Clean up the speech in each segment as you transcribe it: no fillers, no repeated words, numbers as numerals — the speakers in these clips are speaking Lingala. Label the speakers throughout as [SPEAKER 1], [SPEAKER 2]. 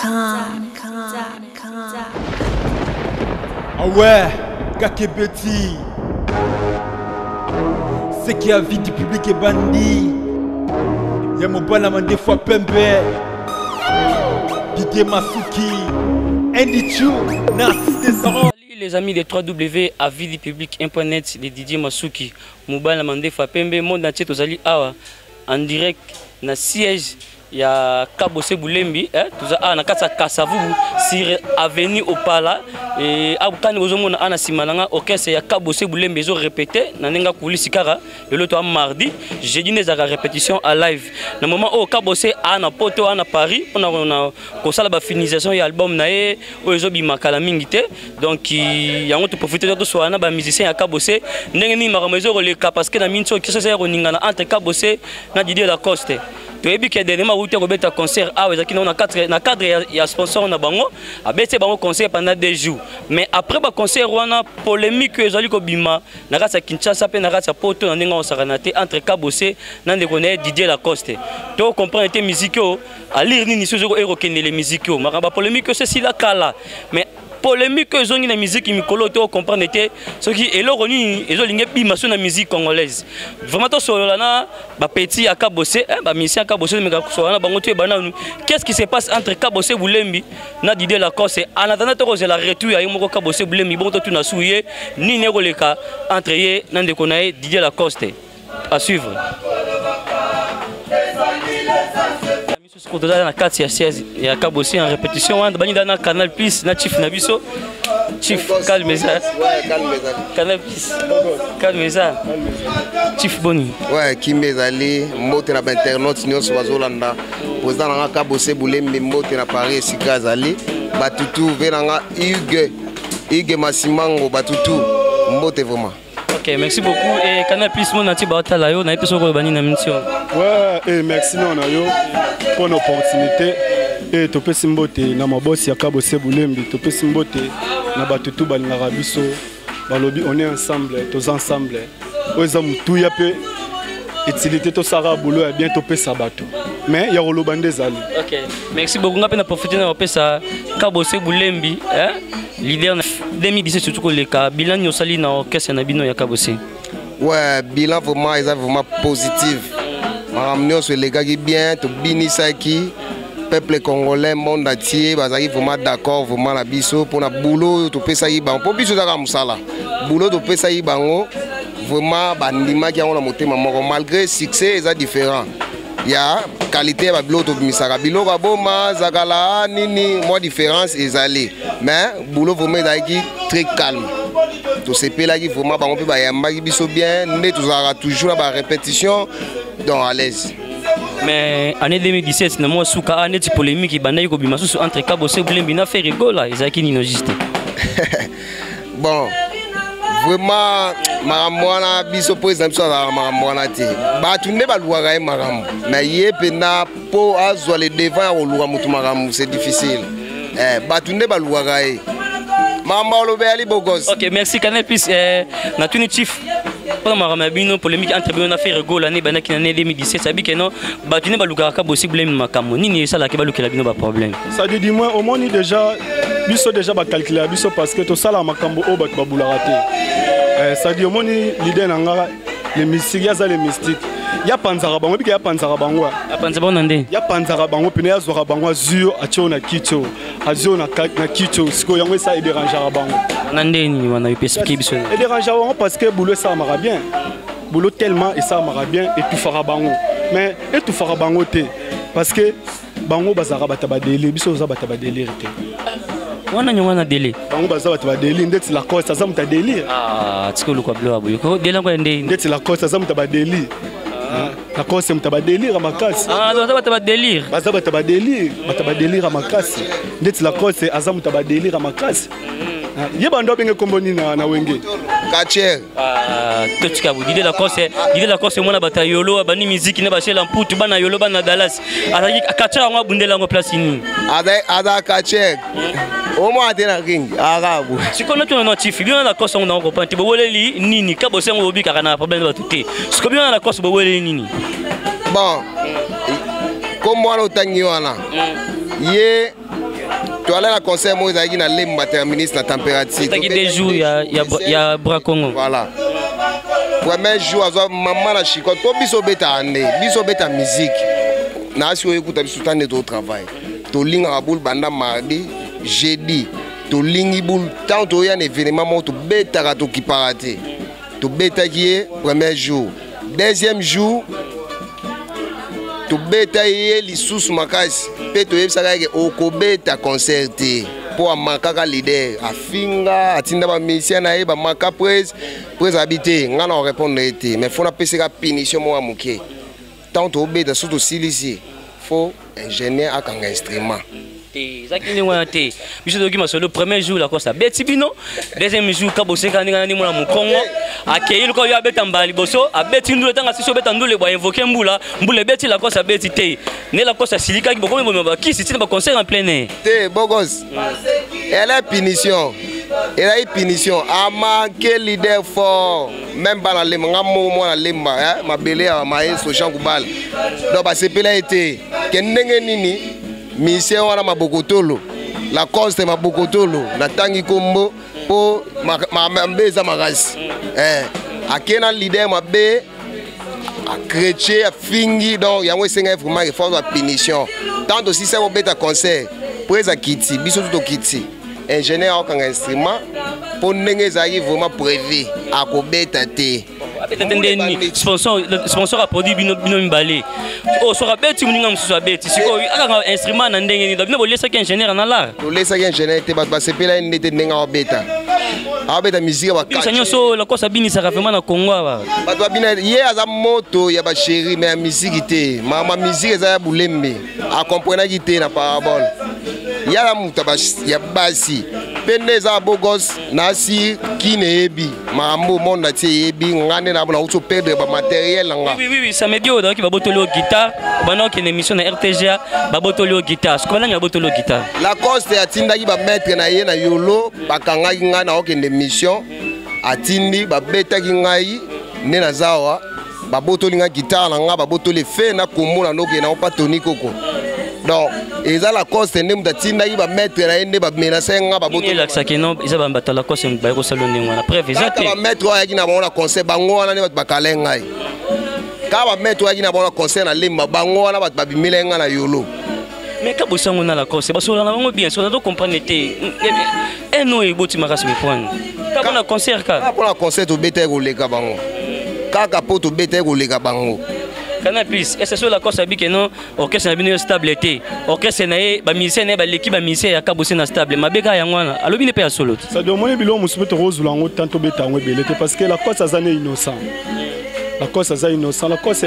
[SPEAKER 1] Ah ouais, Kakebeti. C'est qui a vie du public et bandit. Y'a mon balama des fois Pembe. Didier Masuki. Andy Chou. Narcisse Desarons.
[SPEAKER 2] Les amis de 3W à vidipublic.net de Didier Masuki. Mobile Amande Fapembe, monde entier tozali awa en direct na siège ya Kabose Boulembi, toza na kasa Kasavubu sur avenue Opala et abukani bozomona ana simananga orchestre ya Kabose Boulembi zo répéter na nenga kulisi kara le to mardi jeudi nezaka répétition à live na moment au Kabose ana poto ana Paris on ko sala ba finalisation ya album na e ozo bimakala mingi te donc yango to profiter to so ana ba musicien ya Kabose ndenge ni makambo zo le parce que na minso ki so se roningana entre Kabose na Didier Lacoste. Tu as vu que dernièrement où tu as un concert à na cadre ya sponsor na bango a bête bango concert pendant 2 jours mais après ba concert wana polémique ezali ko bima na kasa Kinshasa pe na kasa poto na ndinga osaranate entre Kabose na ndekone Didier Lacoste to comprendre te musique a lire ni sozo ero kenele musique makamba polémique c'est si la kala mais polémique zongi na musique mikolo to comprendre te ce qui est l'oroni et zolinge bima sur la musique congolaise vraiment to solo na ba petit à Kabose ba musicien Kabose mais solo na bango tu bana qu'est-ce qui se passe entre Kabose Boulembi na Didier Lacoste en attendant to la retour ya moko Kabose Boulembi bon to tu na souillé ni ne koleka entre ye na ndeko na Didier Lacoste à suivre. Quand on a na 4 et à Kabose en répétition on bani dans Canal Plus na chief na biso chief calme ça Canal Plus calme ça chief boni
[SPEAKER 3] ouais qui mezali mote na internaute nyonso bazolanda président na Kabose Boulembi mote na Paris sikazali batutu venanga Hugues Masimango batutu mote vraiment.
[SPEAKER 2] Ok, merci beaucoup et Canal Plus mon ati baota la yo na episode ko bani na mission.
[SPEAKER 4] Ouais, et merci non na yo pour l'opportunité et to pesi mbote na mabosi ya Kabose Boulembi to pesi mbote na batutu balingaka biso balobi on est ensemble tous ensemble oza mutu ya pe utilité to sara boulot ya bien to pesa bato mais ya roloba ndezali.
[SPEAKER 2] Ok, merci beaucoup ngape na profiter na pesa Kabose Boulembi leader 2017 surtout que le cas bilan yo sali na orchestre na bino ya Kabose.
[SPEAKER 3] Ouais, bilan vraiment est vraiment positif. Maramnio sur les gars qui bien to binisa qui peuple congolais monde entier bazaki vraiment d'accord vraiment la biso pour na boulot to pesa yi bango pour biso za musala boulot to pesa yi bango vraiment bandima ki on a motema moko malgré succès est différent. Il y a qualité ba bilo to misaka bilo ka boma zakala nini moi différence ezali mais boulot vraiment est très calme. Tout ces pays là qui vraiment ba on peut ba yamba ki biso bien ne tozara toujours ba répétition donc à l'aise.
[SPEAKER 2] Mais année 2017 na moi souka année de polémique banayi ko bima sous entre Kabose Boulembi na fait rigola ezaki nino juste.
[SPEAKER 3] Bon vraiment maramwana biso président biso na maramwana te batu ne baluaka maram mais yepe na po azwa le devant ya luka mutu maram c'est difficile batu ne baluaka mama olobe ali bogos.
[SPEAKER 2] Ok, merci Canal Plus na tuni chief pour ma bino polémique entre bino na fait rigolo l'année banaki année 2017 ça dit que non batu ne baluka Kabose Boulembi makamo nini ça la ke balukela bino ba problème
[SPEAKER 4] ça dit moi au moins déjà biso déjà ba calculer biso parce que to sala makambo o batu babulaka te ça dit au moins l'idée nanga les mystiques ya za les mystiques ya panzaka bango bika ya panzaka bango
[SPEAKER 2] ya panzaka bango ndé
[SPEAKER 4] ya panzaka bango pene ya zora bango azio atio na kito azio na kito siko yango ça dérangeara bango
[SPEAKER 2] ndé ni wana expliquer biso
[SPEAKER 4] et dérangeara bango parce que boulot ça marra bien boulot tellement et ça marra bien et tout fera bango mais et tout fera bango te parce que bango bazara bataba délire biso za bataba délire te
[SPEAKER 2] wana nyongana délire
[SPEAKER 4] bango baza bataba délire ndeti la cause ça muta délire
[SPEAKER 2] tiko lokwa blo abo ko délire ko ndé
[SPEAKER 4] ndeti la cause ça muta ba délire la cause muta ba délire makasi
[SPEAKER 2] baza bataba délire
[SPEAKER 4] baza bataba délire makasi ndeti la cause azamuta ba délire makasi yeba ndo benge komboni na wenge
[SPEAKER 3] Kacher
[SPEAKER 2] totika bu Didier Lacoste mona batayolo bani musique na bachela mputu bana yolo bana Dallas azaki Kacher ngwa bundela ngo place ni
[SPEAKER 3] ada Kacher au moins atena ring arabu
[SPEAKER 2] sikono to no chief bien Lacoste on ko panti bo woleli nini Kabose ngo obi kaka na problème ba tuté siko bien Lacoste bo woleli nini
[SPEAKER 3] bon comme moi otangi wana ye Tu allais à concert moi ezaki na lemba terminus na température.
[SPEAKER 2] Taki des jours ya bra Congo.
[SPEAKER 3] Voilà. Premier jour azo maman na chiko to biso beta ande, biso beta musique. Na si écoute biso tande au travail. To linga boule banda mardi, jeudi. To lingi boule tant to y a un événement mo to beta ka to ki parate. To beta qui est premier jour. Deuxième jour to beta ye lisusu makasi pe to yebisaka ke okobeta concerté pour amakaka leader afinga atinda ba musicien na ye ba maka presse habiter ngana répondre été mais faut na peseka punition mo amuke tant to beta surtout silisi faut ingénieur akanga instrument
[SPEAKER 2] zaki ni wana te biso doki masolo premier jour la kosa beti bino deuxième jour kabose ka ninga ni mwana mukongo akei luko ya beta mbali boso abeti ndule tanga siso beta ndule ba invoquer mbule beti la kosa beti te ne la kosa silika ki boko ba ki si ba concert en plein air
[SPEAKER 3] te bogos elle est punition elle a eu punition a manqué leader fort même ba na lemba ngamo mwana lemba ma belé a maestro Jean Koubal donc ba sepela été ke ndenge nini mission wana mabokotolo la coste mabokotolo na tangi kombo po mbeza magasi akena leader mabe a chrétien a fingi donc yango esenga vraiment effort de punition tant aussi ça beta concert presa kiti biso tout kiti ingénieur akanga instrument po ndenge ezali vraiment prévu akobeta te
[SPEAKER 2] sponsor a produit bino mbale o so rabeti muninga mususu abeti siko akanga instrument na ndenge ni bino bolesa ki ingénieur na la
[SPEAKER 3] to lesa ki ingénieur te ba sepela ndete ndenga abeta musique ba
[SPEAKER 2] ka sanyo so la kosa bini saka vraiment na Congo ba
[SPEAKER 3] ba bina ye aza moto ya ba chéri mais musique te mama musique eza ya bulembe a comprendre ki te na parabole ya la muta ba ya basi pendeza bogos nasi kinebi mambo monde tie yebi ngane na bona uto perdre ba matériel nga
[SPEAKER 2] oui ça me dit au donc ba botolo guitare bana ki une émission na RTGA ba botolo guitare ce qu'on a botolo guitare
[SPEAKER 3] la coste atinda ki ba maître na ye na yolo bakanga ki ngana okende mission atindi ba beta ki ngai ne na zawa ba botoli nga guitare na nga ba botoli fe na komona noke na opa toni koko donc eza la coste ndem datinda ki ba maître na ende ba menacer nga ba botoli
[SPEAKER 2] la sakeno eza ba batala coste ba ko salone ngwana preuve exacte
[SPEAKER 3] ba maître wa ki na bona concert bango wana ne ba kalenga ka ba maître wa ki na bona concert na lemba bango wana ba bimilenga na yolo
[SPEAKER 2] mais ka bosango na la coste ba so na bango bien so na do comprendre te eno e boti makasi me point ka bona concert ka
[SPEAKER 3] bona concert to bete ko leka bango kaka poto bete ko leka bango
[SPEAKER 2] kana plus et c'est sur la course abi que non orchestre na bino stabilité orchestre na ba musicien na ba l'équipe ba musicien ya kabose na stable mabeka ya ngwana alobi ne pe ya solo
[SPEAKER 4] ça demande bilo musupe to rozula ngo tanto beta ngo belete parce que la course azane innocent la course azane innocent la course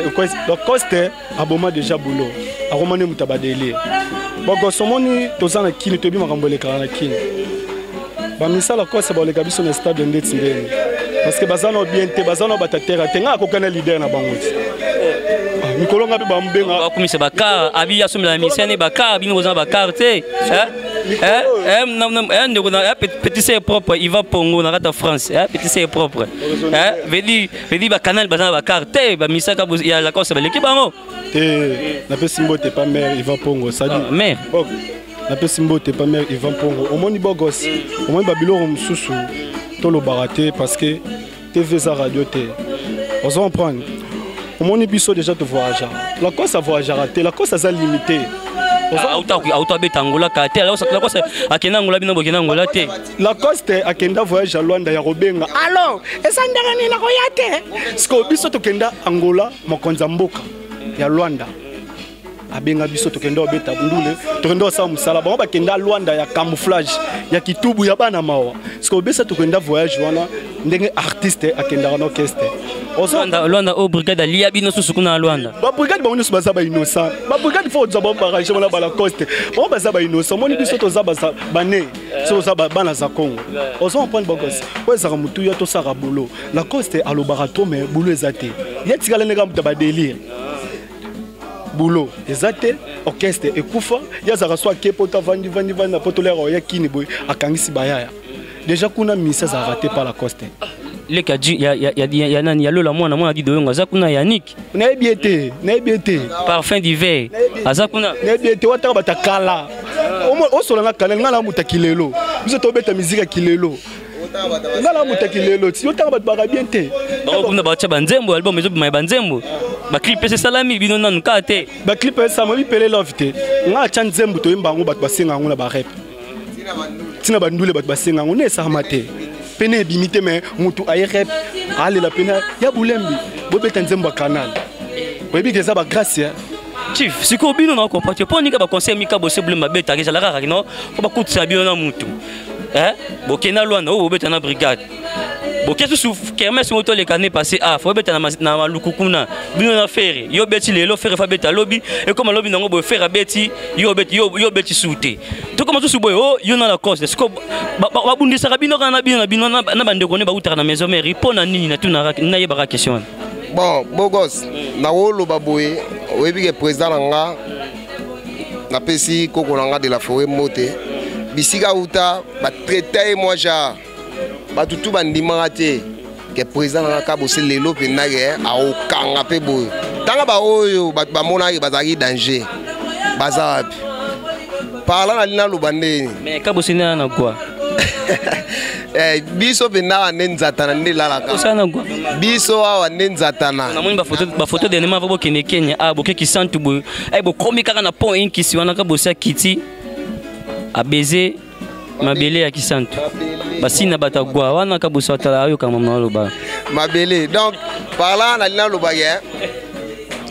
[SPEAKER 4] aboma déjà boulot aromane mutabadele boko somoni tozana kini tobi makambo le kana kini ba misa la course ba le kabiso na stade ndeti ndeni parce que bazana bien te bazana batatera tenga akokana leader na bango mikolonga pe bambenga
[SPEAKER 2] bakumisa bakar abi asomela misene bakar bino bozana bakar te ndeko na petit c'est propre il va Pongo na rata France petit c'est propre vedi ba canal bazana bakar te ba misaka ya la course ba l'équipe bango
[SPEAKER 4] te na pe simbo te pas mère il va Pongo ça dit
[SPEAKER 2] mère
[SPEAKER 4] na pe simbo te pas mère il va Pongo au moni bogos au moni babilo mususu to lo baraté parce que TV za radio te on va prendre au moni biso déjà te voyager la course à voyager raté la course à limité
[SPEAKER 2] auto betangola ka te la course akena ngola bino bokena ngola te
[SPEAKER 4] la coste akenda voyage à Luanda ya robenga alors esandaka ni na koyate sko biso to kenda Angola mokonza mboka ya Luanda abenga biso to kenda obeta ndule to kenda sa musala ba kenda Luanda ya camouflage ya kitubu ya bana mawa sko biso to kenda voyage wana ndenge artiste akenda na orchestre
[SPEAKER 2] Luanda au brigade liya bino susukuna Luanda
[SPEAKER 4] ba brigade ba unusu bazaba innocent ba brigade faut zaba barrage na bala coste ba bazaba innocent moni biso to zaba bané so zaba bana za Congo ozo prendre bogos weza mutu ya to sara bolo la coste alo barato mais bolo ezate yetikala nega mutaba délire boulot ezate orchestre ekufa yazaka so akepo ta vandi na potolero ya kini boy akangisi bayaya déjà kuna misa za raté par la coste
[SPEAKER 2] le kadji ya nani ya lola mwana di doyonga zakuna Yannick
[SPEAKER 4] na ebiete
[SPEAKER 2] parfum d'hiver azakuna
[SPEAKER 4] na ebiete wataka batakala omo osola kanel ngala muta kilelo biso to beta musique kilelo ngala muta kilelo ti yotanga bat bien te
[SPEAKER 2] bakunda bacha banzembo album ezo bima banzembo ba clip c'est salami bino nanu kate
[SPEAKER 4] ba clip ça mo bipele love te nga cha nzembo to yimba ngo bat basenga ngo na ba rap tina bandule bat basenga ngo ne sa mate pene bimite mais mutu ay rap ale la pena ya bulembi bo beta nzembo canal webi ke ça ba grâce
[SPEAKER 2] Chief, si ko bino na comprendre pour ni ka ba conseil mi ka bosé blema beta ke sala ka no ko ba kutsa bino na mutu bokena lwana o beta na brigade bokesu suf kermesse moto le kané passé faut beta na malukukuna bino na fere yo beti lelo fere fa beta lobby et comme lobby nango bo fere beti yo beti souté to comme tout suboyo yo na la cause est-ce que ba bundisa bino kana bino na bande ko ne ba utara na maison mère pona nini na tuna na yeba question.
[SPEAKER 3] Bon, Bogos, na wolo baboye, webi ke président nga na pesi koko nga de la forêt moté. Bisika uta ba traiter moi ja ba tutu ba ndimangate ke président nga ka bosé lelo pe na ge a okanga pe boye. Tanga ba oyo ba mona ke bazaki danger. Bazapi. Parla na lina lubandeni.
[SPEAKER 2] Mais ka bosé na quoi?
[SPEAKER 3] Biso bina nenzatana ndilalaka biso awa nenzatana
[SPEAKER 2] na moni ba photo de nema bo kene Kenya bo ke kisantu bo ay bo komi kaka na pont in kisi wana ka bosa kiti a baiser mabele ya kisantu basina batagwa wana ka bosa tala ayo kama maloba
[SPEAKER 3] mabele donc parlant na lina loba ye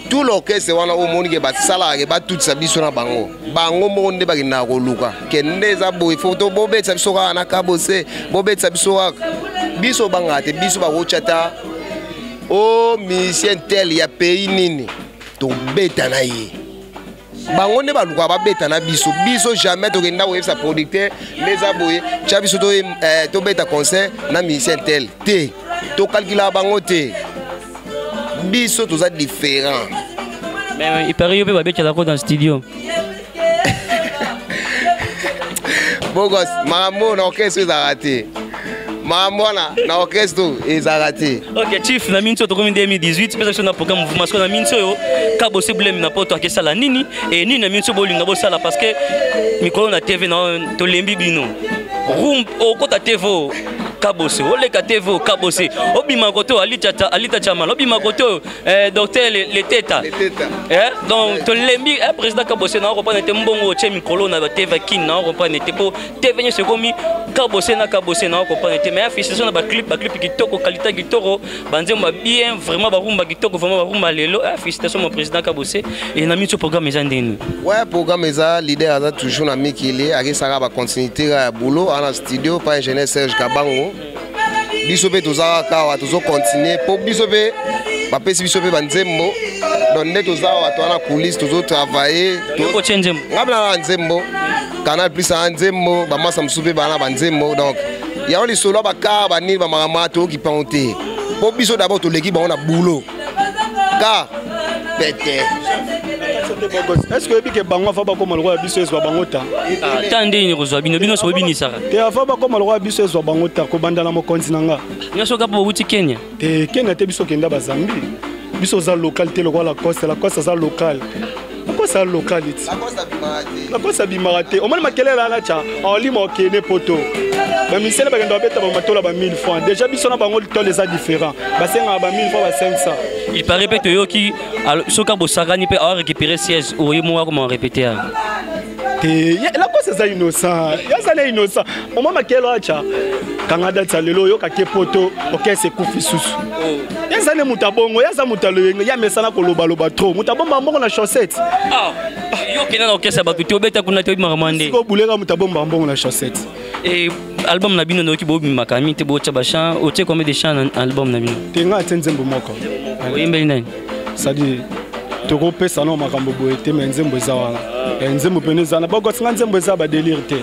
[SPEAKER 3] tout l'orchestre wana o moni ke basala ke ba tout sa biso na bango mo nde ba kina ko luka ke ndeza boy photo bo betsa biso ka na ka bose bo betsa biso ka biso bangate biso ba ko chata o musicien tel ya pays nini to beta na ye bango nde ba luka ba beta na biso jamais to kenda websa producteur ndeza boy cha biso to beta concert na musicien tel te to calcula bango te biso toza différent.
[SPEAKER 2] Mais il paraît que tu es dans le studio.
[SPEAKER 3] Bogos, maman, l'orchestre est raté. Maman, l'orchestre est raté.
[SPEAKER 2] Ok, Chief, na minso to comme 2018, parce que na programme mouvement parce que na minso yo ka bosse blème na poto ke sala nini et nini na minso bolinga bo sala parce que micro na TV na to lembi bino. Room o kota TV kabose oleka TV kabose obima koto alita chama obima koto docteur le teta donc to lembi président kabose na reprendre te mbongo che micro na TV kin na reprendre te po TV nyo se komi kabose na reprendre te mais affichation na ba clip kitoko qualité kitoko banzemba bien vraiment ba rumba kitoko vraiment ba rumba lelo affichation mon président kabose et na miso programme ezandeni
[SPEAKER 3] ouais programme eza leader aza toujours na mikili akisaka ba continuité ya boulot en studio par ingénieur Serge Kabango biso pe toza kawa tozo continuer po biso pe ba pesi biso pe banzembo donc ne toza wa to na coulisse tozo travailler
[SPEAKER 2] to change
[SPEAKER 3] ngabla na nzembo Canal Plus a nzembo ba masa msupe bana banzembo donc ya oli solo ba ka ba ni ba mama to ki ponte po biso d'abord to l'équipe on a boulot ka bete.
[SPEAKER 4] Est-ce que que bango fa ba ko malwa biso ezwa bango ta
[SPEAKER 2] tande ni rozwa bino so binisa
[SPEAKER 4] te afa ba ko malwa biso ezwa bango ta ko banda na mokonzi nanga
[SPEAKER 2] nyoso ka bo wuti Kenya
[SPEAKER 4] te Kenya te biso kenda ba Zambie biso za local te lokola la coste za local ça localité la cosa bimarate au moins makelela na cha oli mo kene poto ba misele ba ndo beta ba matola ba 1000 francs déjà biso na bango to les a différents ba senga ba 1000 francs ba 500
[SPEAKER 2] il paraît que yo ki soka bo sagani peut avoir récupérer siège ou moi comment répéter
[SPEAKER 4] la cosa za innocent ya ça est innocent au moins makelo cha kangada tsalelo yo ka ke poto OK c'est kufi susu ya ça ne mutabongo ya za mutalo ya mesana ko loba trop mutabomba mbongo na chaussette
[SPEAKER 2] yo kena OK ça ba to beta kuna to maramande
[SPEAKER 4] ko bulega mutabomba mbongo na chaussette
[SPEAKER 2] et album na bino no ki bo makami te bo cha ba chant o te combien de chants dans album na bino
[SPEAKER 4] te nga tenzembo moko
[SPEAKER 2] oyembeli nani
[SPEAKER 4] ça dit to ko pesa no makambo boete mais nzembo za wala nzembo peneza na boko tsinga nzembo za ba délire te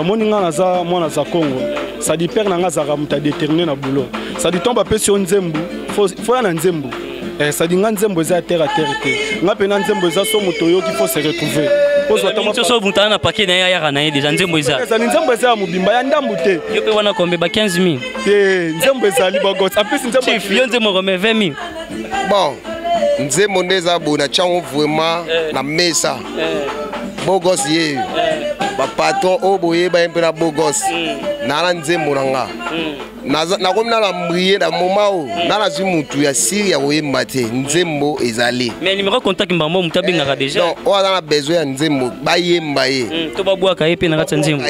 [SPEAKER 4] moninga na za mwana za Congo ça dit père nanga za ramuta déterminé na boulot ça dit tomba pesi nzembo faut ya na nzembo ça dit nga nzembo za terre à terre te nga pena nzembo za so moto yo qui faut se retrouver
[SPEAKER 2] pozo toma so vunta na paquet na ya na déjà nzembo za
[SPEAKER 4] nzembo za mubimba ya ndambu te
[SPEAKER 2] yo pe wana kombe ba 15000
[SPEAKER 4] te nzembo za li bagos apesi nzembo
[SPEAKER 2] chief yo nzembo rome 20000
[SPEAKER 3] bon nzembo ndeza bona chango vraiment na mesa beau gosse ye ba patron o boye ba impena beau gosse na nzembo nanga na comme na la mbrier na moment où na la mutu ya siri ya oyemba te nzembo ezali
[SPEAKER 2] mais numéro contact mbambo mutabinga déjà
[SPEAKER 3] non on a besoin ya nzembo ba yemba ye
[SPEAKER 2] to ba bwaka ye pe na kati nzembo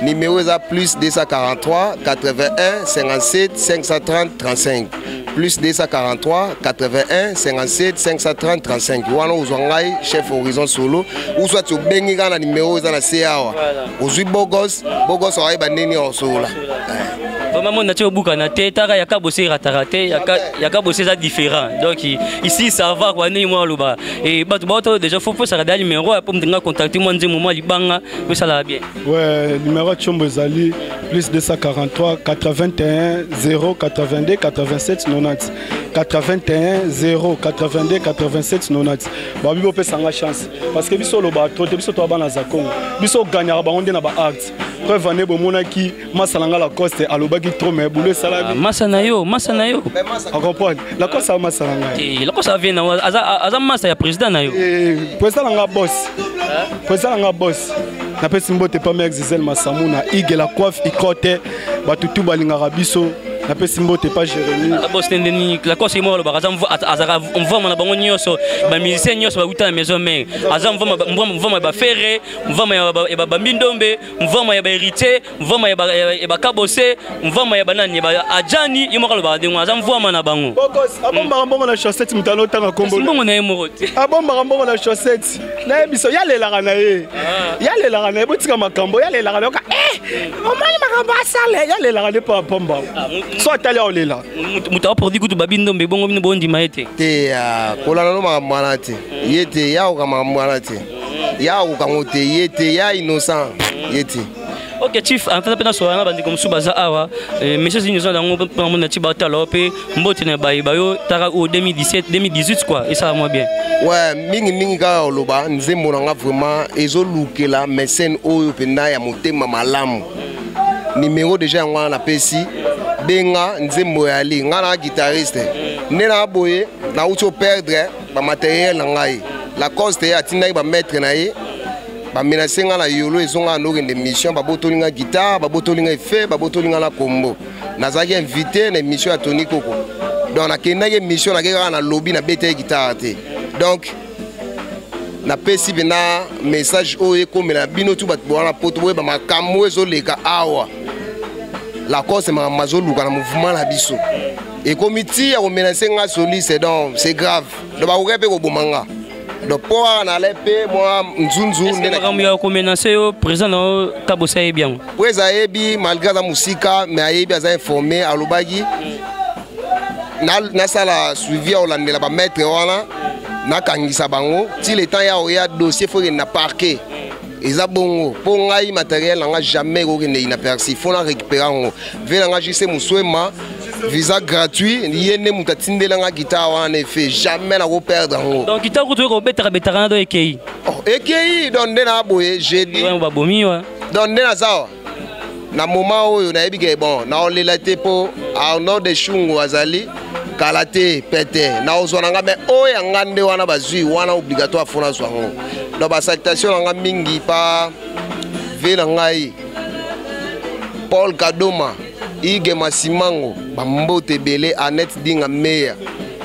[SPEAKER 3] numéro est à plus 243 81 57 530 35 plus 243 81 57 530 35 wana uzwangai chef horizon solo ou soit tu bengi kana numéro za na CA ozui bogos wa ba nini osola
[SPEAKER 2] vraiment na tio buka na teta ya kabose ratarate ya kabose ça différent donc ici ça va quoi ni moi loba et bato déjà faut ça regarder numéro pour me contacter moi nzembo moi libanga mais ça la bien
[SPEAKER 4] ouais numéro chombo zali plus 243 81 0 82 87 90 81 0 82 87 90 ba bibo pe sanga chance parce que biso loba trop biso to bana za Congo biso gagnera ba onde na ba acte preuve ane bo monaki masalanga la coste alobaki trop mais boulé salami
[SPEAKER 2] masana yo
[SPEAKER 4] on comprend la coste a masalanga
[SPEAKER 2] la coste vient na aza masa ya président na yo
[SPEAKER 4] président nga boss na pesi mbote pa mec Gisèle Massamuna ige la coiffe ikote batutu balingaka biso na pesi mbote pa Jérémy
[SPEAKER 2] boss ndeni la coste mo lo bakaza azaka mvoma na bango nyoso ba musicien nyoso ba uta maison mère aza mvoma ba ferre mvoma ya ba mbindombe mvoma ya ba héritier mvoma ya ba kabose mvoma ya banani ba ajani yimo lo ba dengo aza mvoma na bango
[SPEAKER 4] bokos abomba mbongo na chaussette mutano tanga kombo
[SPEAKER 2] mbongo na yemo te
[SPEAKER 4] abomba mbongo na chaussette na biso yalela na ye yalela na botika makambo yalela na ka omani makambo asale yalela na pa pomba soit allé au lela
[SPEAKER 2] muta produit kutu babindombe bongo bino bondi maete
[SPEAKER 3] te kolana no makamwana te yete ya okamwana te ya okamote yete ya innocent yete.
[SPEAKER 2] Ok chief antana pena so na bandi comme subaza awa message nous dans pour mon ti batalo pe mbote na bayo tara au 2017 2018 quoi et ça va moi bien.
[SPEAKER 3] Ouais mingi ka loba nzembo nga vraiment ezolukela mécène oyo penda ya motema malamu numéro déjà ngwana na pesi benga nzembo ya li ngana guitariste nena boye na uto perdre ba matériel ngai la cause te atina ba maître na ye ba menacer nga na yolo ezonga no ngende mission ba botolinga guitare ba botolinga effet ba botolinga na combo nazaki invité na mission ya Tony Koko donc na kendaki mission na keka na lobby na bete guitare te donc na pesi bena message oyo komela bino tu bato bona poto boye ba makambo ezoleka awa la cause ma mazoluka na mouvement la biso et comité ya menacer nga soliste donc c'est grave donc ba orepe ko bomanga donc pour na lepe moi nzunzu
[SPEAKER 2] ndena kamu ya ko menacer yo président na Kabosa bien
[SPEAKER 3] président ebi malgré la musika mais ayebi aza informé alobaki na sala suivi olandela ba maître wana na kangisa bango ti le temps ya dossier faut na parquet eza bongo po ngai matériel nga jamais ko kende inaperçu faut na récupérer ngo vela nga jise muswema visa gratuit yene mutatindela nga guitare wana effet jamais na ko perdre ngo
[SPEAKER 2] donc guitare ko betara do ekei
[SPEAKER 3] ekei donc ndena boye jeudi
[SPEAKER 2] ba bomi wa
[SPEAKER 3] donc ndena sawa na moment oyo na yebike bon na olela te po au nord de Chungu azali kalate pete na ozwana nga mais oya ngande wana bazui wana obligatoire fona zwango donc ba salutation nga mingi pa vela ngai Paul Kadoma Ige Masimango bambote belé Annette Dinga Meya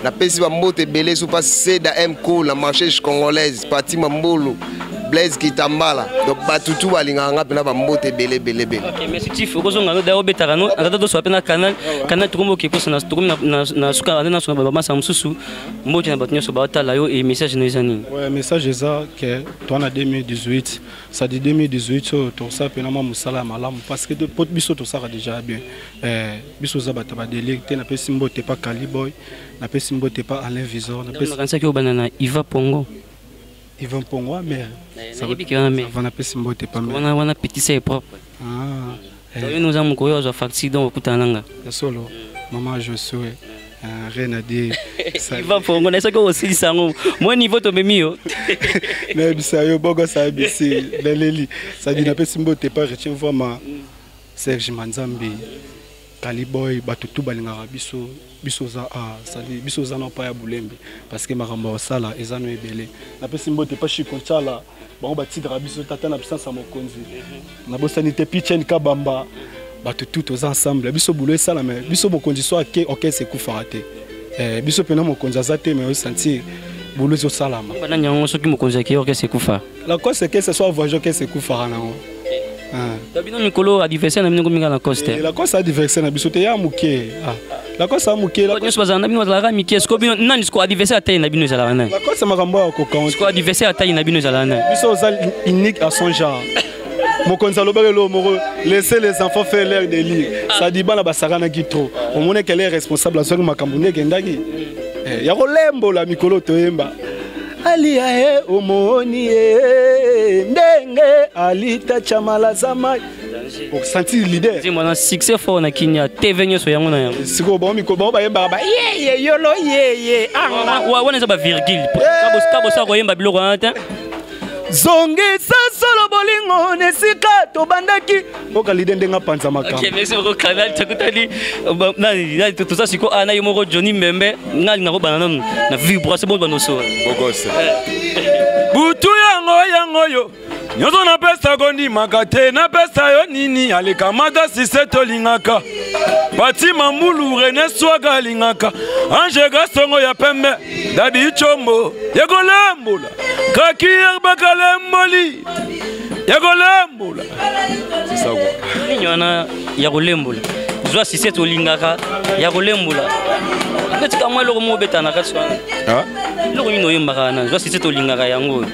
[SPEAKER 3] na pesi bambote belé sous pas Seda Mko la marché congolaise parti Mambolo Blaise Kitambala donc batutu balinga nga pena bambote belé.
[SPEAKER 2] OK merci chief okozonga no dayo betara no ata do so pena canal tukombo ke posa na tukombo na suka na so ba masa mususu mbote na batunyo so ba tala yo et message no ezani
[SPEAKER 4] ouais message eza que toi na 2018 ça dit 2018 to ça pena ma musala malamu parce que de pot biso to ça déjà bien biso za bata ba délecté na pesi mbote pa Caliboy na pesi mbote pa Alain Visor na pesi
[SPEAKER 2] kanisa ko banana Iva Pongo
[SPEAKER 4] Ivan Pongo mais
[SPEAKER 2] ça va
[SPEAKER 4] na pesi mbote pa mais
[SPEAKER 2] wana petit c'est propre nous avons couru aux factures donc kutananga
[SPEAKER 4] solo maman je souhaite rien à dire
[SPEAKER 2] Ivan Pongo na ça ko aussi sango moi niveau to memio
[SPEAKER 4] mais bisa yo bogo ça bisi beleli ça dit na pesi mbote pa retien vraiment Serge Manzambi Kaliboy batutu balingaka biso za na pa ya Bulembi parce que makambo sala ezano ebele na pesi mbote pa Chikonchala bango batidra biso tata na absence ya mokonzi na bosani te Pichen Kabamba batutu toza ensemble biso bulo sala mais biso mokonzi so ake okese kufara te biso pena mokonzi azate mais sentir bulo zo salama
[SPEAKER 2] bana nyango soki mokonzi ake okese kufa
[SPEAKER 4] la cause que ce soit voyage que c'est kufara nango
[SPEAKER 2] Dabino Nicolo adversaire na mingo minga na coste.
[SPEAKER 4] La cause adversaire na biso te ya muke. La cause amuke la
[SPEAKER 2] cause bazana bino la miki esko bino nani sko adversaire tayi na bino za la na.
[SPEAKER 4] La cause makambo ya kokon.
[SPEAKER 2] Sko adversaire tayi na bino za la na.
[SPEAKER 4] Biso za unique à son genre. Mokonza lobere lo moro laisser les enfants faire l'air de lire. Ça dit bana basarana ki trop. On monnaie qu'elle est responsable à ce makambo ne kendaki. Ya kolembo la mikolo toyemba. Ali ae omoni ndenge alita chamala zamai pour sentir leader
[SPEAKER 2] c'est mon succès fort na Kenya TV nyoso yango na yango
[SPEAKER 4] siko ba mi ko ba yemba ba ye yolo ye
[SPEAKER 2] wa wana za ba virgule kabo sa ko yemba biloko na ta
[SPEAKER 4] zongisa solo bolingo nesika to bandaki boka leader ndenga panza makamba
[SPEAKER 2] OK merci beaucoup canal takutali na tout ça siko ana yomoko Johnny Mbembe ngali na ko banana na vibration bon banoso
[SPEAKER 1] bogose butu yango yo nyozo na pesa gondi makate na pesa yo nini alikamata siseto lingaka Pati Mambulu René Swaga lingaka Ange Gasongo ya pembe Dadi Chombo Yegolembula Kaki Yerbakalemboli Yegolembula c'est ça quoi
[SPEAKER 2] nyona Yegolembula Zwa siseto lingaka Yegolembula Netika mwa loko mo betana katswana loko yino yembaka na zwa siseto lingaka yango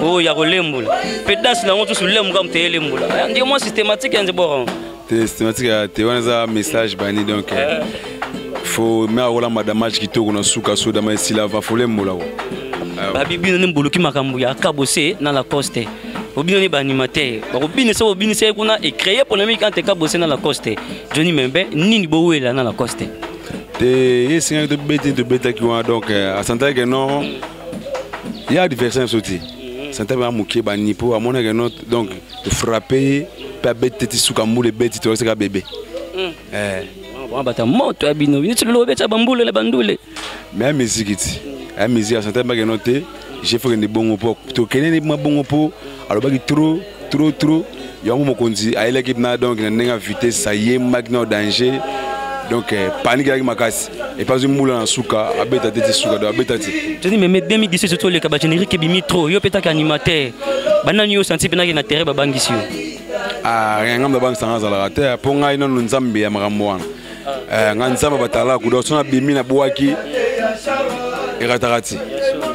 [SPEAKER 2] oh Yegolembula pedance na ngoto sulembuka mteyelembula ndio mo systématique yanze boron
[SPEAKER 1] systématique te wana message bani donc faut me arola madamage kitoko na suka soda ma sila va folem mola
[SPEAKER 2] babibino ne mbuluki makambo ya kabose na la coste obino ne ba animateur obino se kuna et créer polémique entre kabose na la coste Johnny Membe nini bowela na la coste
[SPEAKER 1] te yesinga to beta ki wana donc à santa que non il y a diversion sauté santa ba muke ba nipo amona que non donc de frapper bête suka mule bête to seka bébé
[SPEAKER 2] on bata moto abino ni tlo beta bambule la bandule
[SPEAKER 1] mais musique a musique à santé ba noté j'ai fait des bons pour to kenene ma bon pour alors ba trop yango mokonzi a l'équipe na donc na vitesse ça y est magno danger donc panique avec makasi et pas une moule en suka abeta tete suka do abeta ti
[SPEAKER 2] Johnny Membe 2017 to le kabacheneri ke bimi trop yo peta ka animateur banani yo senti pena na terrain babangisi yo
[SPEAKER 1] rien ngamba bang sanga za la terre pour ngai non nzambe ya makambo wana nganzamba batala ku do sona bimi na boaki eratarati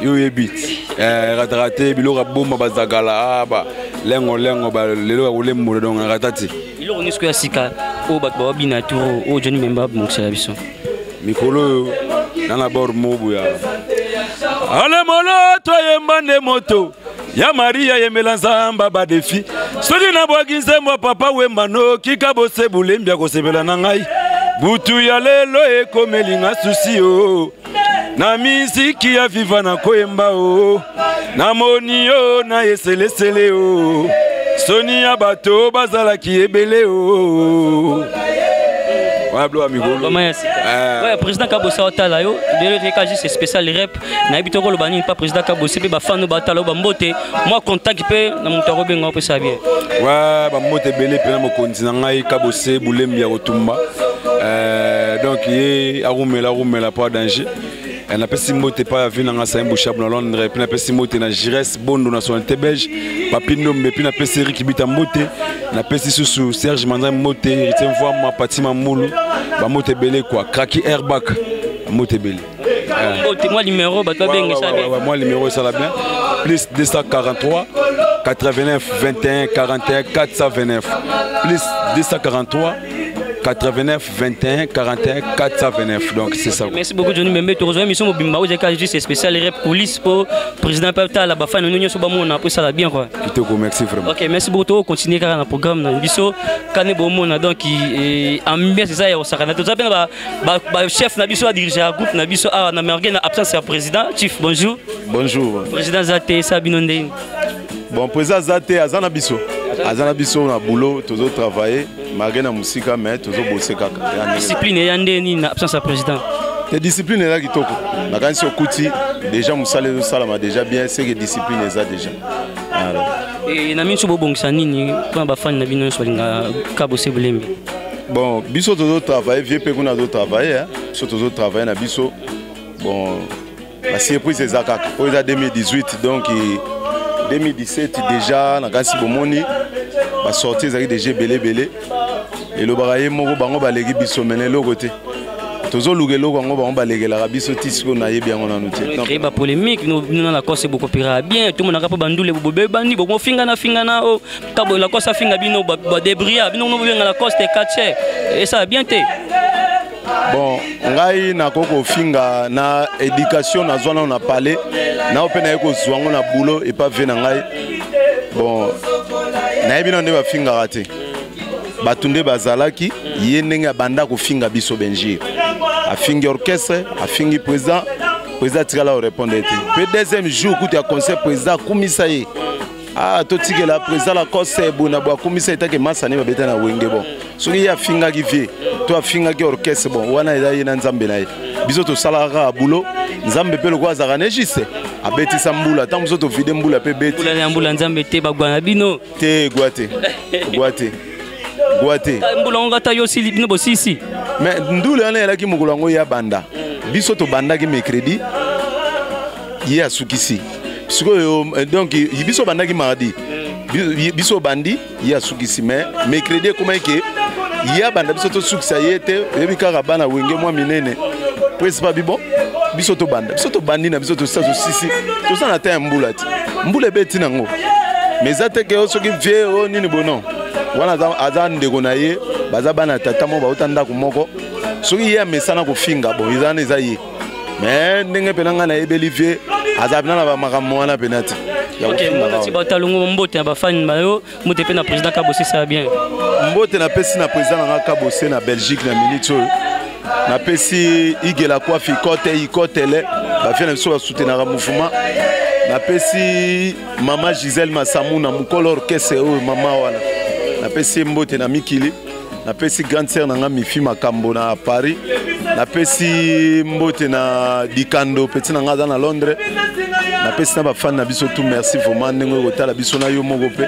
[SPEAKER 1] yo yebit eratarati biloko bomba bazagala ba lengo ba lelo ya kulembo donc eratati
[SPEAKER 2] iloko nisko ya sika o bat ba bina turo o Johnny Membe moksela biso
[SPEAKER 1] mikolo na bord mobu ya ale molo to yembande moto ya Maria yemela nzamba ba defi soki na bwakinze mwa papa wembano kika bose bulembya kosebela na ngai butu ya lelo ekomelinga susi o na miziki ya viva na koyemba o na moni o na eselesele o soni ya bato bazalaki ebele o Wablo amigolo.
[SPEAKER 2] Ouais, président Kabosa Otala yo, de cas c'est spécial rep. Na bitoko lo bani pas président Kabosa be ba fanu batalo ba mbote. Moi contact pe na mutaro benga pe ça bien.
[SPEAKER 1] Ouais, ba mbote belé pe na mokonzi na ngai Kabosa Bulembi ya Otumba. Donc yé arumela pas danger. Elle n'a pas si moté pas vu dans un bouchab dans Londres, puis n'a pas si moté na Gires Bondo nationalité belge, Papino mais puis n'a pas série qui bita moté, n'a pas si sous Serge Mandrin moté, il tient voir ma Patima Moulou, ba moté belé quoi, Kraki Airbag, moté belé.
[SPEAKER 2] Moi numéro bah toi bien ça bien.
[SPEAKER 1] Moi numéro ça la bien. Plus 243 89 21 41 429. Plus 243 89 21 41 429 donc c'est ça.
[SPEAKER 2] Merci beaucoup Johnny Membe tu rejoins mission mobimba où j'ai c'est spécial rep police pour président Pepta la bafana nous so ba mona pour ça la bien quoi.
[SPEAKER 1] Kitoko merci vraiment.
[SPEAKER 2] OK merci beaucoup continuer car dans programme na biso kané bo mona donc ambiance ça ya sakana tout ça bien ba chef na biso a diriger groupe na biso a na merguer na absence ya président chief bonjour.
[SPEAKER 5] Bonjour.
[SPEAKER 2] Président Zate Sabinonde.
[SPEAKER 5] Bon président Zate azana biso. azana biso na boulot tozo travailler malgré na musika mais tozo bosser kaka
[SPEAKER 2] discipline ya ndeni na absence ya président
[SPEAKER 5] la discipline est là qui toque. La canne sur Kouti, déjà Moussale de Salama déjà bien, c'est que discipline est là déjà.
[SPEAKER 2] Et na minso bobong sanini pour ba fan na bino so linga Kabo Sebulembi.
[SPEAKER 5] Bon, biso tozo travailler, vieux pe kuna do travailler, hein. Biso tozo travailler na biso. Bon, la surprise c'est ça kaka. Pour 2018 donc 2017 déjà na kasi bomoni ba sortir avec des belé et le baraye moko bango ba legi biso mené le côté. Tozo lugelo ko ngo ba legela biso tisiko na yebi yango na nuti.
[SPEAKER 2] Créer ba polémique nous dans la course beaucoup pira bien tout le monde a pas bandule bobe bandi bo finga na o Kabo la course finga bino ba débria bino no benga la course te catcher et ça bien té.
[SPEAKER 5] Bon, ngai na koko finga na éducation na zona on a parlé na opena yeko zwango na boulot et pas vena ngai. Bon, na yebi na ndeba finga raté. Batunde bazalaki yenenga banda ko finga biso benjir. A fingi orchestre, a fingi président tirala au répondre. Puis deuxième jour quand tu as conseil président komisa ye. Ah to tike la président la conseil bona bo komisa itake masane ba beta na wenge bon. So ya finga ki vie, to a finga ki orchestre bon wana ida ye na nzambe na ye. Biso to salara boulot, nzambe pe le kwa za registe. A beti sambula, tant biso to vide mbula pe beti.
[SPEAKER 2] Mbula nzambe te ba gwana bino.
[SPEAKER 5] Te guate.
[SPEAKER 2] Mbulonga ta yo sili bino bosisi.
[SPEAKER 5] Mais ndule ana elaki mukulongo ya banda. Biso to banda ki mercredi. Ya sukisi. Donc biso banda ki mardi. Biso bandi ya sukisi mais mercredi comment que ya banda biso to sukisa yete ebi kaka bana wenge mwa minene. Pres pas bibo. Biso to banda. Biso to bandi na biso to sa sisi. To sa na ta mbula ti. Mbula beti nango. Mais ateke o soki vie o nini bono. Wana azan ndeko na ye baza bana tata mo ba utanda ku moko soki ye mesana ko finga bo izana izayi mais ndenge penanga na ebelivier azabina na ba makambo wana penati
[SPEAKER 2] OK merci ba talungu mbote ba fan mayo mote pe na président Kabo ça bien
[SPEAKER 5] mbote na pesi na président na Kabo na Belgique na minute na pesi igela kwa fikote ikotele ba fena so soutenir le mouvement na pesi mama Gisèle Massamu na mukolo orchestre o mama wana na pesi mbote na mikili na pesi grande sœur na mifi makambo na Paris na pesi mbote na dikando petit na ngaza na Londres na pesi na ba fan na biso tout merci vraiment ndenge ko tala biso na yo moko pe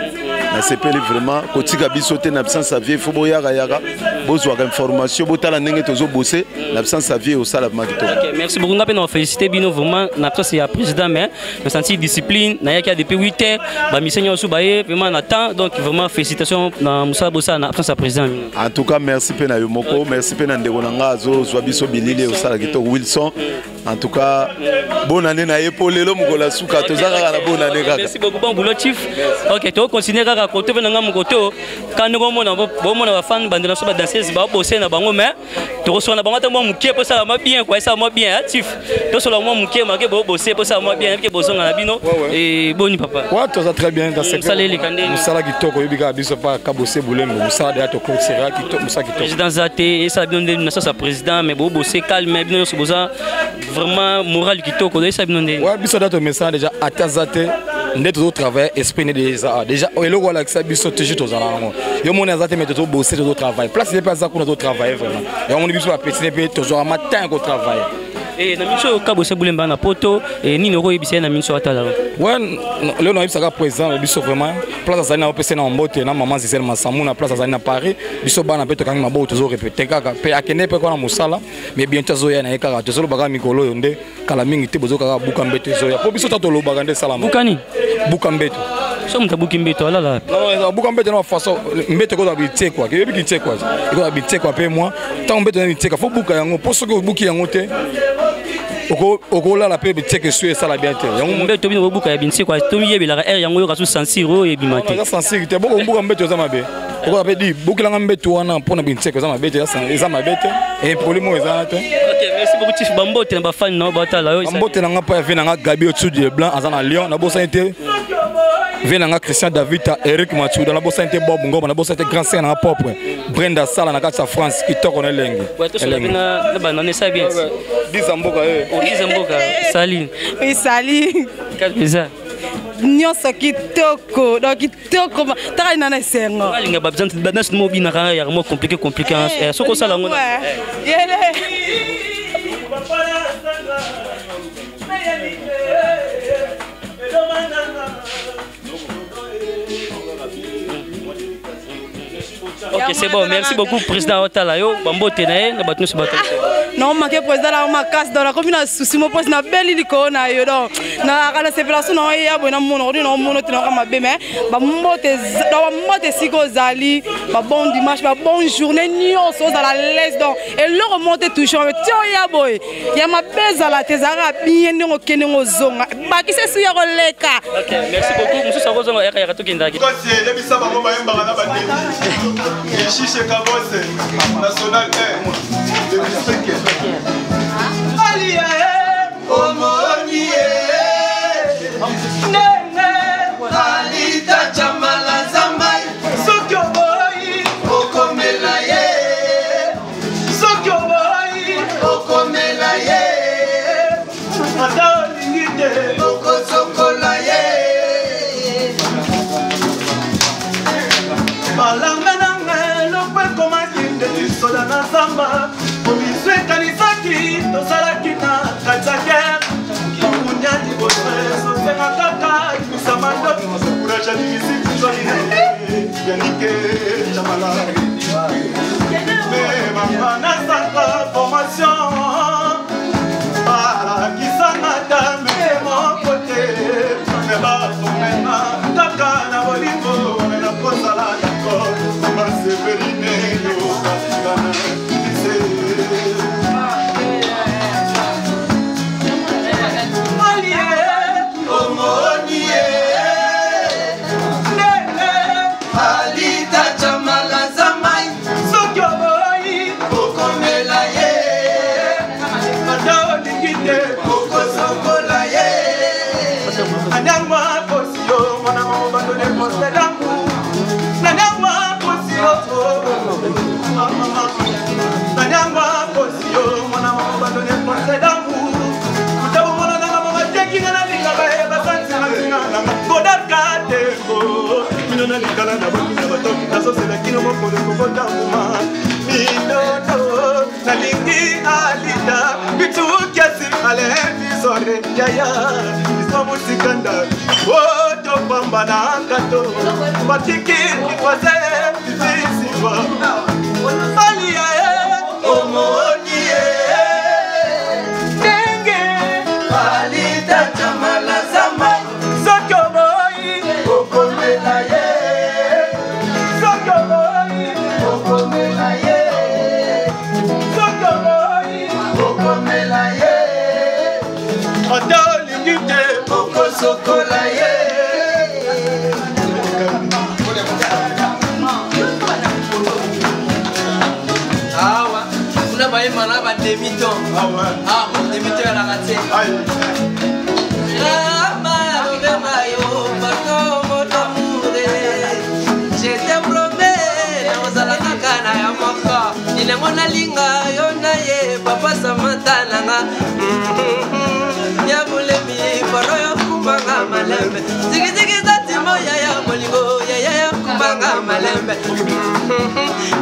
[SPEAKER 5] na sepeli vraiment kotika biso te na absence sa vie faut boyaka yaka bozwa information botala ndenge tozo bosser na absence sa vie au sala makito.
[SPEAKER 2] OK merci beaucoup ngape na féliciter bino vraiment na absence ya président mais na senti discipline na yaki depuis 8h ba misenya osu baye vraiment na temps donc vraiment félicitations na Moussa Bossa na absence ya président.
[SPEAKER 5] En tout cas merci pe na yo moko merci pe na ndeko na ngazo zwa biso bilile au sala kito Wilson. En tout cas bonne année na epolelo mukola suka tozaka na bonne année kaka.
[SPEAKER 2] Merci beaucoup bon boulot chief. OK to continuer kaka côté na ngam koto quand nous mona ba fan bandela so ba danseuse ba bosser na bango mais to so na bango ta mo mukie po ça bien quoi ça bien chief to so la mo mukie ma ke bo bosser po ça bien ke bosonga na bino et boni papa.
[SPEAKER 4] Ouais toi ça très bien dans ce
[SPEAKER 2] ça les kandé
[SPEAKER 4] musala kitoko yebika biso pa Kabo Sebulembi musala de to concert kitoko musala kitoko.
[SPEAKER 2] Président Zate et ça bien de sa président mais bo bosser calme bien so boza vraiment moral kitoko de ça bien de.
[SPEAKER 4] Ouais biso da to message déjà atazate ndé to travail esprit déjà eloko wala ça biso toujours to zala ngo yo mona Zate mais to bosser to travail place n'est pas ça qu'on to travailler vraiment et on biso petit peu to zo matin ko travail.
[SPEAKER 2] Et na miso Kabo Sebulembi na poto et ni noko yebisa na miso atala.
[SPEAKER 4] Ouais le no yebisa présent biso vraiment place za na opese na mbote na maman Gisèle Massamu na place za na Paris biso bana peto kangi mabo to zo répéter kaka pe akene pe ko na musala mais bientôt zo ya na kaka to zo baka mikolo yonde kala mingi te bozo kaka buka mbeto zo ya po biso to lo baka nde salama
[SPEAKER 2] bukani
[SPEAKER 4] buka mbeto
[SPEAKER 2] so mtabuki mbeto alala
[SPEAKER 4] non buka mbeto na façon mbeto ko da bité quoi que yebi ki quoi ko da bité quoi pe moi tant mbeto na bité quoi faut buka yango po so ko buki yango te oko la pe bité que sur ça la bien te yango
[SPEAKER 2] mbeto bino buka ya binsi quoi to yebi la air yango yo ka so sansiro e bimate
[SPEAKER 4] ka sansiro boko buka mbeto za mabe oko ape di buki la mbeto wana pona bité ko za mabe te za mabe te et problème eza te.
[SPEAKER 2] OK merci beaucoup chief bambote na ba fan na batala yo
[SPEAKER 4] bambote na nga pa vena nga Gabi Otsudi Blanc azana Lyon na bossa été vena Christian David à Eric Mathieu dans la bossa été Bob Ngoma na bossa été grand scène na propre Brenda Sala na kata France qui toko na lengi
[SPEAKER 2] ouais to so na banane ça bien
[SPEAKER 4] Dizamboka
[SPEAKER 2] Dizamboka Saline
[SPEAKER 6] oui Saline
[SPEAKER 2] quel plaisir
[SPEAKER 6] nyonso kitoko donc kitoko taka nana sengo
[SPEAKER 2] alinga babzante banas no bina ka ya mo compliqué soko sala ngona
[SPEAKER 6] yele
[SPEAKER 2] Ok, c'est bon. Merci beaucoup, président Otalayo. Bambote nae, na batnu se battu.
[SPEAKER 6] Non, manqué président la ma casse dans la commune souci mo poste na belle liko na yo donc. Na kala séparation na ya bona mono no mono tena ka mabe mais bambote siko zali, ba bon dimanche, ba bonne journée nyonso za la laisse donc et le remonter toujours mais tio ya boy. Ya ma beza la tezara bien ngo kene ngo zonga. Ba ki se su ya ko leka.
[SPEAKER 2] Ok, merci beaucoup. Musu sa ko zonga ya ka to kindaki.
[SPEAKER 7] Ko c'est le bisa ba mo ba yamba na ba deli. Chiche Kabose, National 1, de Bisseke. Aliye, Omonie, Nene, Alita Chamala Zamai, Sokyo Boy, Okomelaye, Sokyo Boy, Okomelaye, Adolingite, Okosokolaye. Soda na samba, omiswe kanisaki, tosalaki na katsaker, kimunyani boswe, sosenga kaka, kusamando, kuraja divisi, joline, yanike, chamala. Mais mama na samba, formation, para kisanga dame, mon côté, mais ba, tomena, kaka na bolimbo, na posala, d'accord, ma severine,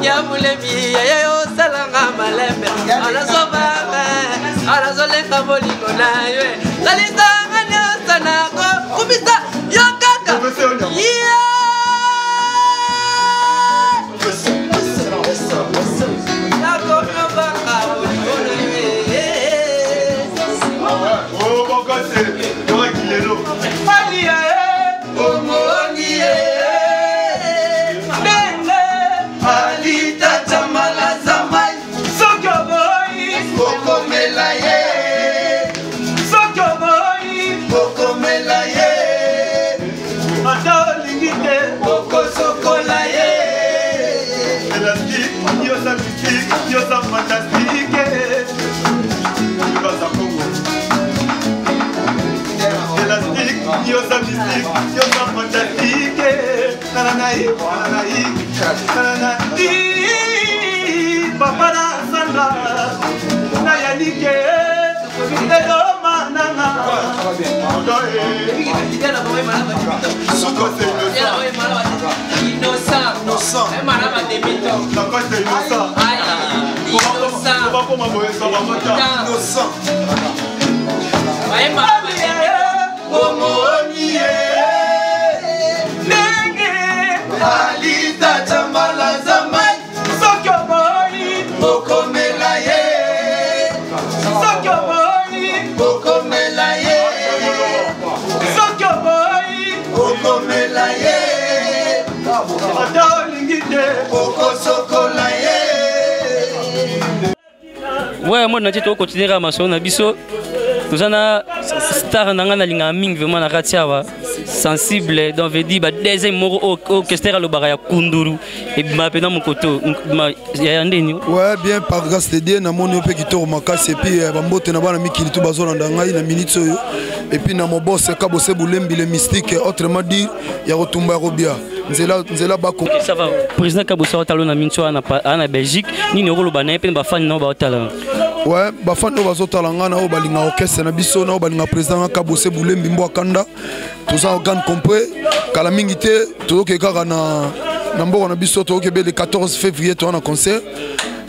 [SPEAKER 8] ya mulemi ya yo salanga malembe ala sobanga ala zolenga bolingo na yo zalitanga nyasa nako kubisa yo kaka
[SPEAKER 7] Papa na sanga na yanike edo mananga
[SPEAKER 2] Ouais, moi, on continue à maçon, biso. Nous avons star na linga ming vraiment na ratiawa sensible donc veut dire deuxième moro orchestre le baraya kunduru et mapena mon koto ya ndeni.
[SPEAKER 9] Ouais, bien par grâce de Dieu na moni ope kitoro makasi et puis bambote na bana mikili to bazona ndangai na minute oyo et puis na mo boss Kabose Bulembi le mystique autrement dit ya rotumba robia nzela bako.
[SPEAKER 2] Ça va président Kabose otalo na minute na Belgique ni ne rolo bana pe ba fan no ba otala.
[SPEAKER 9] Ouais, bafan no bazotala ngana o balinga orchestre na biso na o balinga président Kabose Bulembi mbo akanda toza organe complet kala mingi te toke kaka na mboka na biso toke be le 14 février to na concert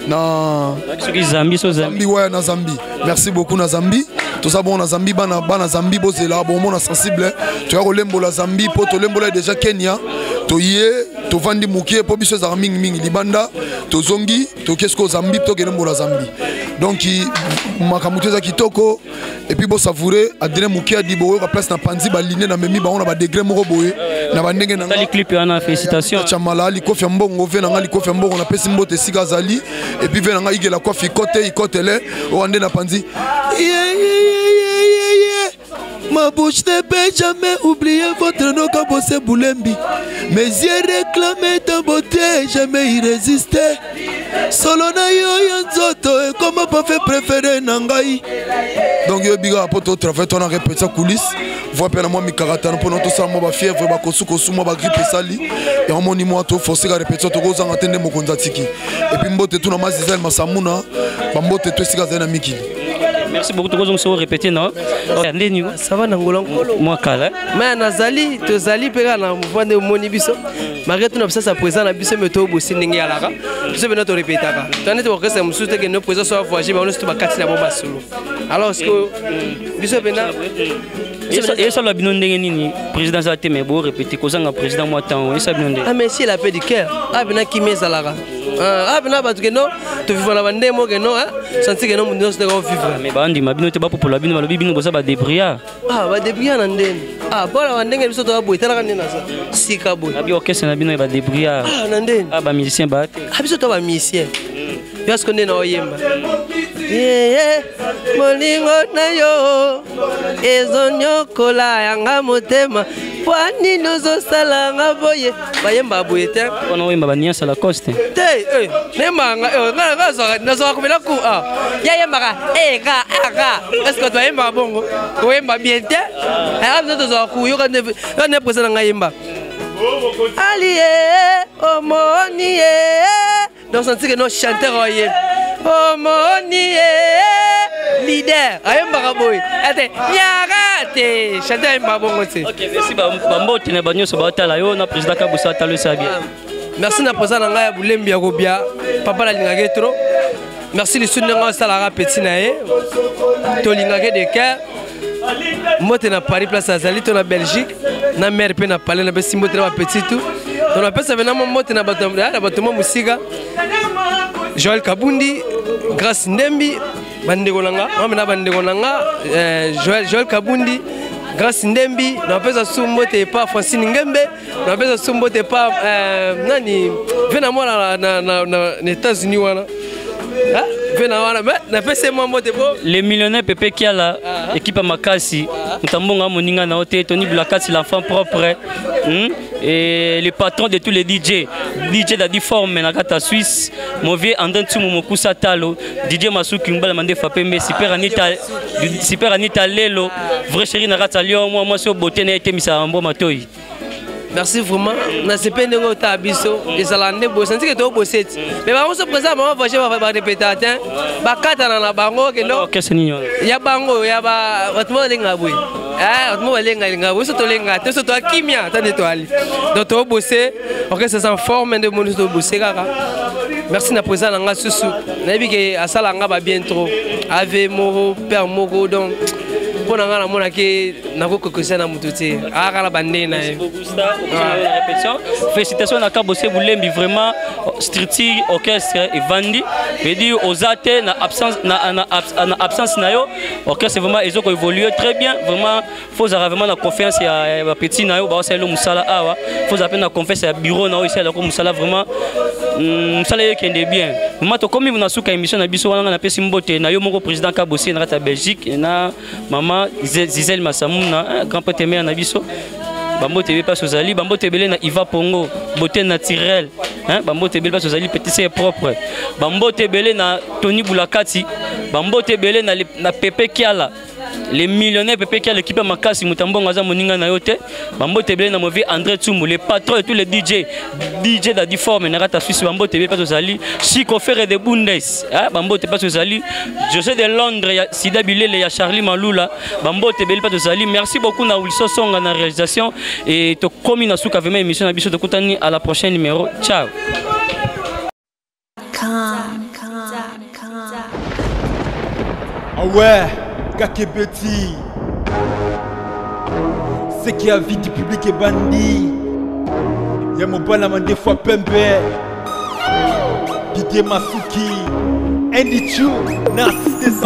[SPEAKER 9] na Zambie ouais na Zambie. Merci beaucoup na Zambie. Toza bon na Zambie bana Zambie bozela bon mona sensible to ya kolembo la Zambie po to lembo la déjà Kenya to yé to vandi mukie po biso za mingi libanda to zongi to kesko Zambie to kelembo la Zambie. Donc makamuteza kitoko et puis bo savourer adrien mukie adibo ka place na panzi ba ligne na memi ba on ba degré moko boye na ba ndenge na
[SPEAKER 2] les clips yana félicitations
[SPEAKER 9] chamala li kofi mbongo ve na ngali kofi mbongo na pesi mbote sika zali et puis ve na ngai igela kofi ikotele o ande na panzi. Ma bouche ne peut jamais oublier votre nom Kabose Bulembi. Mes yeux réclamaient ta beauté, jamais y résister. Solo na yo yanzoto et comment pas fait préférer nangai. Donc yo biga poto travail on a répété coulisses. Voix pena moi mi karatana pour notre ça moi ba fièvre ba kosu moi ba grippe sali. Et on moni moi to forcer à répéter to ko zanga tende mo konzatiki. Et puis mbote tout na mazizel masamuna, ba mbote to sika zena mikili.
[SPEAKER 2] Merci beaucoup. Nous allons répéter, non?
[SPEAKER 8] Ça va, Nangolan?
[SPEAKER 2] Moi, Kala.
[SPEAKER 8] Mais Nazali, tu Zali, Pega, na mouvement de Monibiso. Malgré tout, nous sommes présents à Bisso, mais tu as aussi Ningalara. Tu sais, nous te répéter. Tu as dit que nous sommes que nos présents sont voyagés, mais nous sommes quatre la bombe solo. Alors, est-ce que Bisso Bena?
[SPEAKER 2] Et ça, le binondé, président Zate, mais bon, répéter, cause un président moi tant, et ça binondé.
[SPEAKER 8] Ah, mais si la paix du cœur, ah, ben, qui met Zalara. Ah, ben, parce que non, tu vis dans la bande, moi, que non, hein, sentir que non, nous sommes vivre.
[SPEAKER 2] Mais bandi, ma binote pas pour la bino, le bino, ça va débrouiller.
[SPEAKER 8] Ah, va débrouiller, Nanden. Ah, bon, la bande, nous sommes à bout, t'as regardé ça. Si, Cabo.
[SPEAKER 2] La bio-orchestre, la bino, va débrouiller.
[SPEAKER 8] Ah, Nanden.
[SPEAKER 2] Ah, bah, musicien, bah.
[SPEAKER 8] Ah, bisous, toi, musicien. Parce qu'on est dans Oyemba. Molingo na yo ezonyo kola yanga motema pwani nozo salanga boye bayemba boye te
[SPEAKER 2] on oyemba bania sala coste
[SPEAKER 8] te nemanga nga zo na zo komela ku ya yemba ka est-ce que toi yemba bongo oyemba bien te ah nous zo ku yo ne présent nga yemba allié omoni donc sentir que nos chanteurs oyé omoni leader ayemba boy ate yagate chanter ayemba bongo te.
[SPEAKER 2] OK, merci bambote na banyo so batala yo na président Kabose atalo ça bien.
[SPEAKER 8] Merci na président nga Bulembi ya Robia papa la lingage trop. Merci les soutien nga salara petit na ye to lingage de cœur mote na Paris place Azali to na Belgique na mère pe na parler na besi mote na petit tout on appelle ça venant mote na bateau musiga Joël Kabundi grâce Ndembi bandeko nanga amena bandeko nanga Joël Kabundi grâce Ndembi na pesa sumbote pa Francine Ngembe na pesa sumbote pa nani vena moi na États-Unis wana vena wana na pesa moi mote bo
[SPEAKER 2] les millionnaires Pepe Kiala équipe à Makasi mutambonga moninga na hotel Tony Blakati l'enfant propre et le patron de tous les DJ d'Adi Forme na kata Suisse mauvais Andon Tsumu Mokusa Talo DJ Masuki Mbala Mande Fapembe Super Anita Lelo vrai chéri na kata Lyon moi sur beauté na été misa mbo matoi.
[SPEAKER 8] Merci vraiment. Na sepe ndenge ta biso ezalande bo senti que to bosset. Mais ba on se présente ba voyager ba répéter atteint ba kata na bango que non.
[SPEAKER 2] Qu'est-ce ni
[SPEAKER 8] ya bango ya ba batmo ndenge boy. Ah, moi lenga, vous êtes lenga, tu êtes à Kimia, t'as nettoyé. Donc tu as bossé, ok, c'est en forme de mon to bosser kaka. Merci na présent nga susu. Na bi ke asala nga ba bien trop. Ave moko, père moko donc pour nga na mona ke na ko kokose na mututi. Aka la bande na.
[SPEAKER 2] Répétition. Félicitations à Kabose Boulembi vraiment Striti orchestre et Vandi. Je dis aux athées na absence na yo. Orchestre vraiment ils ont évolué très bien. Vraiment faut vraiment la confiance ya petit na yo ba c'est le musala awa. Faut appeler la confiance ya bureau na yo ici la musala vraiment musala yo kende bien. Moi to comme na suka émission na biso wana na pesi mbote na yo moko président Kabose na ta Belgique na maman Zizel Masamuna grand père mère na biso. Bambo TV pas Sozali, Bambo Tebele na Iva Pongo, beauté naturelle, hein? Bambo Tebele pas Sozali, petit c'est propre. Bambo Tebele na Tony Boulakati, Bambo Tebele na Pepe Kiala. Les millionnaires Pepe Kiala l'équipe Makasi Mutambo Ngaza Moninga na yote. Bambo Tebele na mauvais André Tsumu, les patrons et tous les DJ da Diforme na rata Suisse Bambo Tebele pas Sozali, Chico Ferre de Bundes, hein? Bambo Tebele pas Sozali, José de Londres, ya Sida Bilele, ya Charlie Malula, Bambo Tebele pas Sozali. Merci beaucoup na Wilson Songa na réalisation et to komi na suka vraiment émission na biso de kutani à la prochaine numéro. Ciao.
[SPEAKER 10] Ah ouais, Kakebeti. C'est qui a vie du public et bandit. Y'a mon bon amant des fois Pembe. Didier Masuki. Andy Chou, Narcisse des